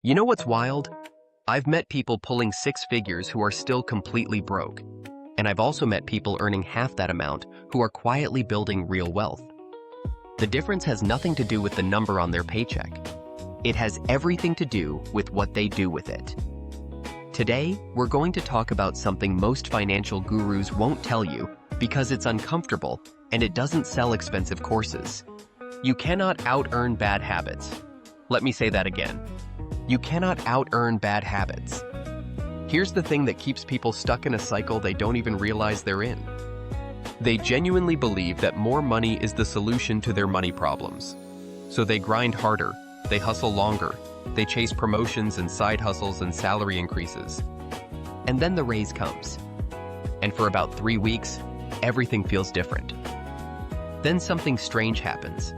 You know what's wild? I've met people pulling six figures who are still completely broke. And I've also met people earning half that amount who are quietly building real wealth. The difference has nothing to do with the number on their paycheck. It has everything to do with what they do with it. Today, we're going to talk about something most financial gurus won't tell you because it's uncomfortable and it doesn't sell expensive courses. You cannot out-earn bad habits. Let me say that again. You cannot out-earn bad habits. Here's the thing that keeps people stuck in a cycle they don't even realize they're in. They genuinely believe that more money is the solution to their money problems. So they grind harder, they hustle longer, they chase promotions and side hustles and salary increases. And then the raise comes. And for about 3 weeks, everything feels different. Then something strange happens.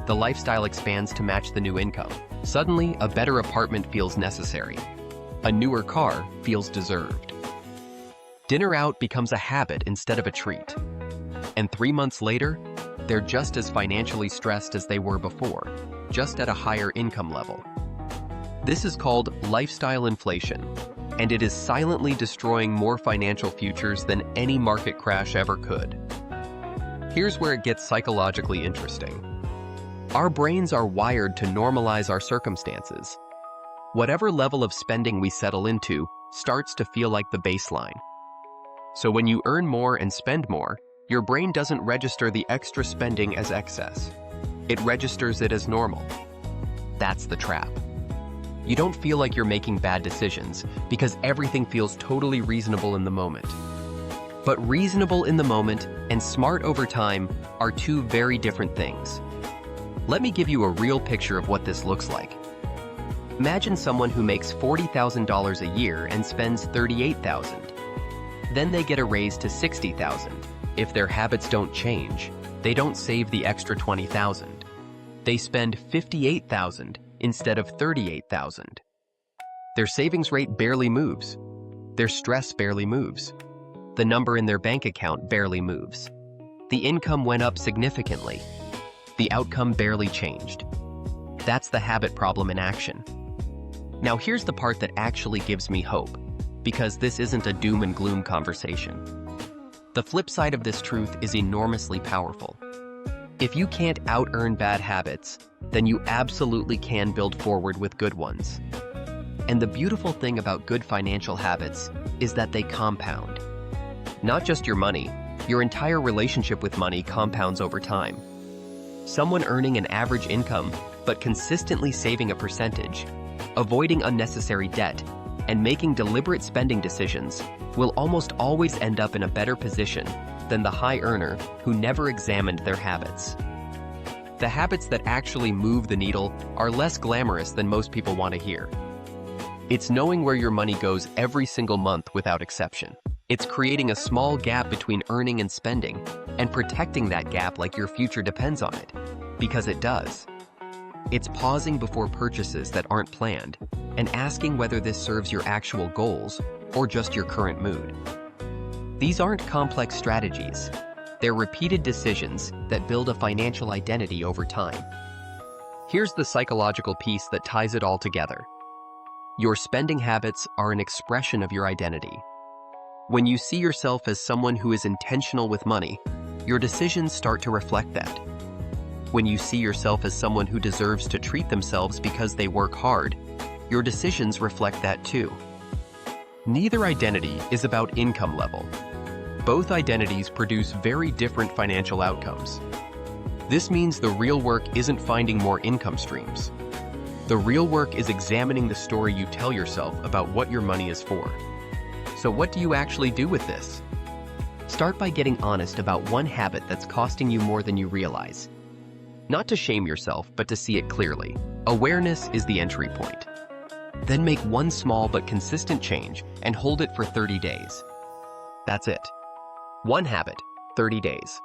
The lifestyle expands to match the new income. Suddenly, a better apartment feels necessary. A newer car feels deserved. Dinner out becomes a habit instead of a treat. And 3 months later, they're just as financially stressed as they were before, just at a higher income level. This is called lifestyle inflation, and it is silently destroying more financial futures than any market crash ever could. Here's where it gets psychologically interesting. Our brains are wired to normalize our circumstances. Whatever level of spending we settle into starts to feel like the baseline. So when you earn more and spend more, your brain doesn't register the extra spending as excess. It registers it as normal. That's the trap. You don't feel like you're making bad decisions because everything feels totally reasonable in the moment. But reasonable in the moment and smart over time are two very different things. Let me give you a real picture of what this looks like. Imagine someone who makes $40,000 a year and spends $38,000. Then they get a raise to $60,000. If their habits don't change, they don't save the extra $20,000. They spend $58,000 instead of $38,000. Their savings rate barely moves. Their stress barely moves. The number in their bank account barely moves. The income went up significantly. The outcome barely changed. That's the habit problem in action. Now here's the part that actually gives me hope, because this isn't a doom and gloom conversation. The flip side of this truth is enormously powerful. If you can't out-earn bad habits, then you absolutely can build forward with good ones. And the beautiful thing about good financial habits is that they compound. Not just your money, your entire relationship with money compounds over time. Someone earning an average income, but consistently saving a percentage, avoiding unnecessary debt, and making deliberate spending decisions will almost always end up in a better position than the high earner who never examined their habits. The habits that actually move the needle are less glamorous than most people want to hear. It's knowing where your money goes every single month without exception. It's creating a small gap between earning and spending, and protecting that gap like your future depends on it, because it does. It's pausing before purchases that aren't planned, and asking whether this serves your actual goals or just your current mood. These aren't complex strategies. They're repeated decisions that build a financial identity over time. Here's the psychological piece that ties it all together. Your spending habits are an expression of your identity. When you see yourself as someone who is intentional with money, your decisions start to reflect that. When you see yourself as someone who deserves to treat themselves because they work hard, your decisions reflect that too. Neither identity is about income level. Both identities produce very different financial outcomes. This means the real work isn't finding more income streams. The real work is examining the story you tell yourself about what your money is for. So what do you actually do with this? Start by getting honest about one habit that's costing you more than you realize. Not to shame yourself, but to see it clearly. Awareness is the entry point. Then make one small but consistent change and hold it for 30 days. That's it. One habit, 30 days.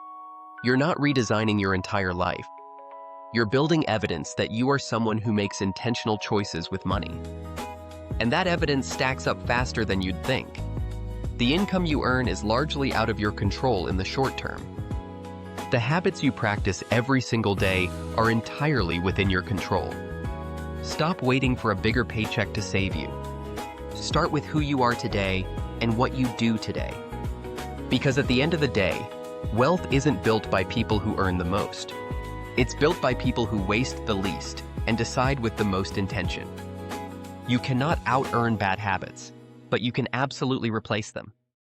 You're not redesigning your entire life. You're building evidence that you are someone who makes intentional choices with money. And that evidence stacks up faster than you'd think. The income you earn is largely out of your control in the short term. The habits you practice every single day are entirely within your control. Stop waiting for a bigger paycheck to save you. Start with who you are today and what you do today. Because at the end of the day, wealth isn't built by people who earn the most. It's built by people who waste the least and decide with the most intention. You cannot out-earn bad habits, but you can absolutely replace them.